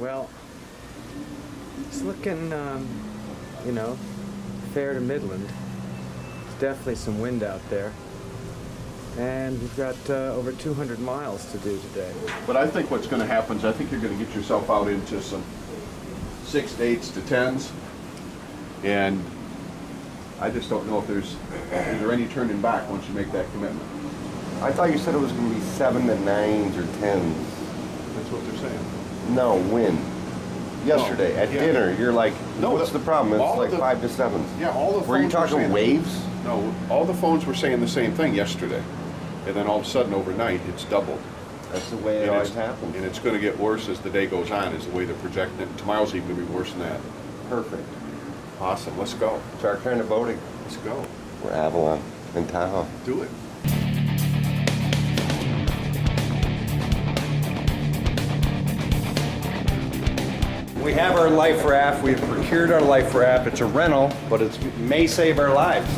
Well, it's looking, you know, fair to Midland. There's definitely some wind out there. And we've got over 200 miles to do today. But I think what's going to happen is I think you're going to get yourself out into some 6 to 8s to 10s. And I just don't know if is there any turning back once you make that commitment. I thought you said it was going to be 7 to 9s or 10s. That's what they're saying. No, wind. Yesterday at dinner, you're like, no, what's the problem? It's like 5 to 7s. Yeah, all the phones were you talking waves? No, all the phones were saying the same thing yesterday. And then all of a sudden overnight, it's doubled. That's the way it always happens. And it's going to get worse as the day goes on, is the way they're projecting it. Tomorrow's even going to be worse than that. Perfect. Awesome, let's go. It's our kind of boating. Let's go. We're Avalon and Tahoe. Do it. We have our life raft. We've procured our life raft. It's a rental, but it may save our lives.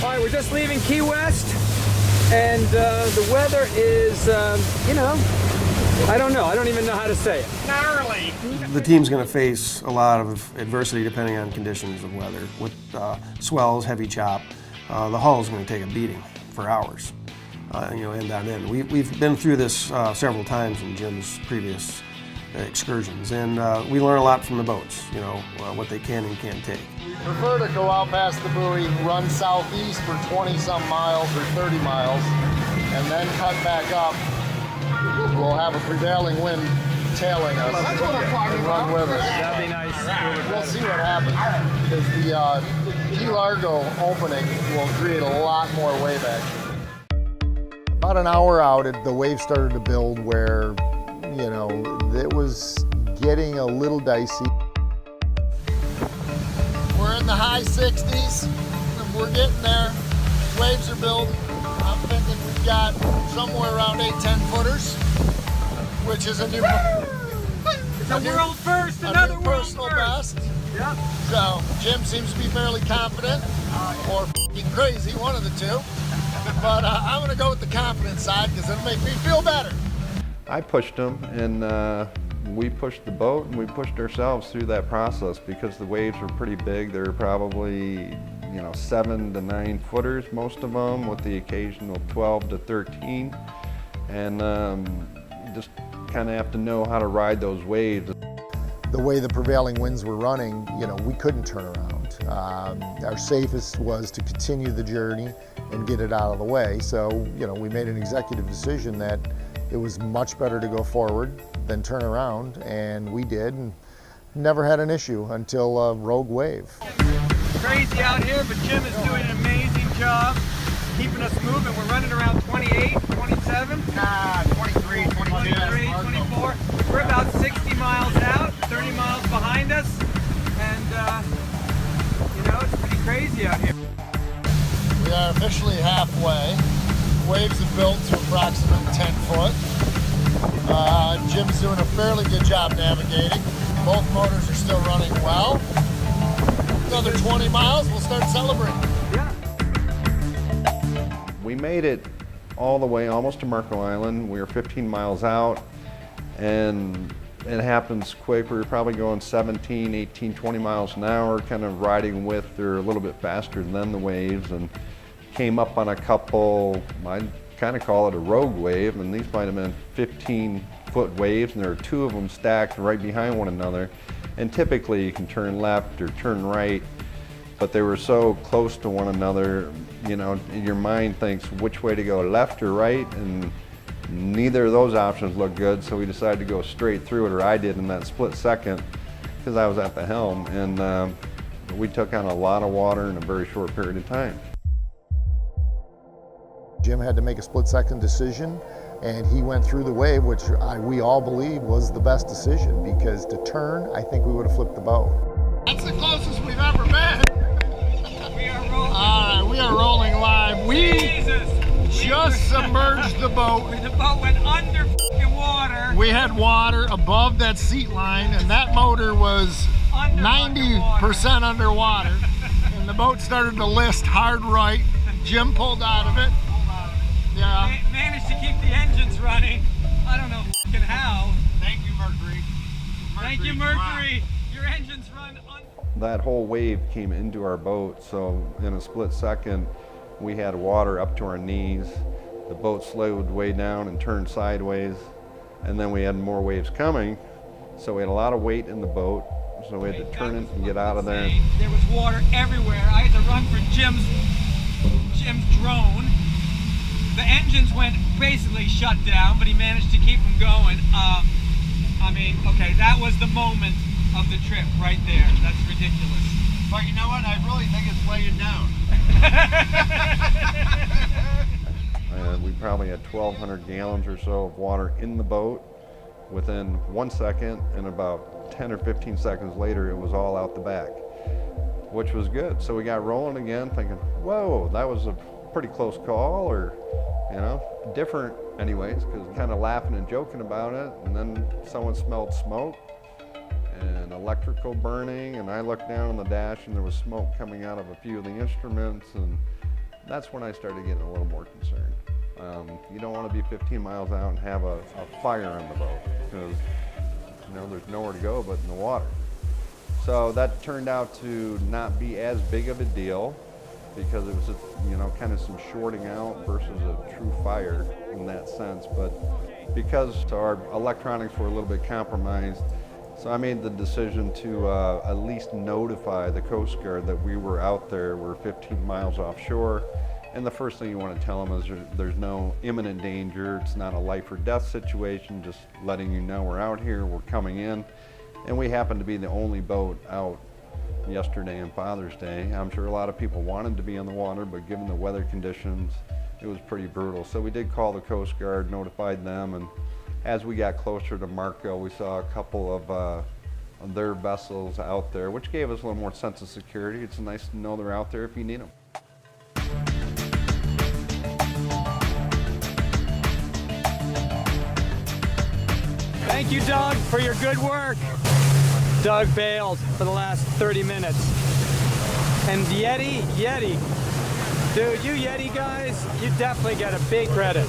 All right, we're just leaving Key West, and the weather is, you know, I don't know. I don't even know how to say it. Gnarly. The team's going to face a lot of adversity depending on conditions of weather. With swells, heavy chop, the hull is going to take a beating for hours, you know, end on end. We've been through this several times in Jim's previous excursions, and we learn a lot from the boats, you know, what they can and can't take. Prefer to go out past the buoy, run southeast for 20-some miles or 30 miles, and then cut back up. We'll have a prevailing wind tailing us and run with us. That'd be nice. We'll see what happens, because the Key Largo opening will create a lot more wave action. About an hour out, the wave started to build where, you know, it was getting a little dicey. We're in the high 60s, and we're getting there. Waves are building. I'm thinking we've got somewhere around 8-10 footers, which is a new World first, another new world personal first. best. Yep. So Jim seems to be fairly confident, or f***ing crazy, one of the two. But I'm going to go with the confident side because it'll make me feel better. I pushed them, and we pushed the boat, and we pushed ourselves through that process because the waves were pretty big. They were probably, you know, 7 to 9 footers, most of them, with the occasional 12 to 13. And you just kind of have to know how to ride those waves. The way the prevailing winds were running, you know, we couldn't turn around. Our safest was to continue the journey and get it out of the way. So, you know, we made an executive decision that it was much better to go forward than turn around, and we did, and never had an issue until a rogue wave. Crazy out here, but Jim is doing an amazing job keeping us moving. We're running around 28, 27. 23, 24. We're about 60 miles out, 30 miles behind us, and you know, it's pretty crazy out here. We are officially halfway. Waves have built to approximately 10 foot. Jim's doing a fairly good job navigating. Both motors are still running well. Another 20 miles, we'll start celebrating. Yeah. We made it all the way almost to Marco Island. We were 15 miles out, and it happens quick. We were probably going 17, 18, 20 miles an hour, kind of riding with or a little bit faster than the waves, and came up on a couple, I'd kind of call it a rogue wave, and these might have been 15-foot waves, and there are 2 of them stacked right behind one another. And typically you can turn left or turn right but they were so close to one another, you know, your mind thinks which way to go, left or right, and neither of those options looked good, so we decided to go straight through it, or I did in that split second, because I was at the helm, and we took on a lot of water in a very short period of time. Jim had to make a split-second decision, and he went through the wave, which we all believe was the best decision, because to turn, I think we would have flipped the boat. That's the closest we've ever been. We are rolling. All right, we are rolling live. We Jesus. just submerged the boat. The boat went under f***ing water. We had water above that seat line, and that motor was 90% underwater. And the boat started to list hard right. Jim pulled out of it. Yeah. Managed to keep the engines running. I don't know f***ing how. Thank you, Mercury. Thank you, Mercury. Your engines run on. That whole wave came into our boat, so in a split second, we had water up to our knees. The boat slowed way down and turned sideways, and then we had more waves coming, so we had a lot of weight in the boat, so we had to turn it and get out of there. There was water everywhere. I had to run for Jim's drone. The engines went basically shut down, but he managed to keep them going. I mean, okay, that was the moment of the trip right there. That's ridiculous. But you know what? I really think it's laying down. And we probably had 1,200 gallons or so of water in the boat within 1 second, and about 10 or 15 seconds later, it was all out the back, which was good. So we got rolling again, thinking, whoa, that was a pretty close call, or, you know, different anyways, because kind of laughing and joking about it, and then someone smelled smoke and electrical burning, and I looked down on the dash and there was smoke coming out of a few of the instruments, and that's when I started getting a little more concerned. You don't want to be 15 miles out and have a fire on the boat, because, you know, there's nowhere to go but in the water. So that turned out to not be as big of a deal, because it was, you know, kind of some shorting out versus a true fire in that sense. But because our electronics were a little bit compromised, so I made the decision to at least notify the Coast Guard that we were out there. We're 15 miles offshore, and the first thing you want to tell them is there's no imminent danger. It's not a life or death situation, just letting you know we're out here, we're coming in. And we happened to be the only boat out yesterday and Father's Day. I'm sure a lot of people wanted to be on the water, but given the weather conditions, it was pretty brutal. So we did call the Coast Guard, notified them, and as we got closer to Marco, we saw a couple of their vessels out there, which gave us a little more sense of security. It's nice to know they're out there if you need them. Thank you, Doug, for your good work. Doug bailed for the last 30 minutes. And Yeti, dude, you Yeti guys, you definitely get a big credit.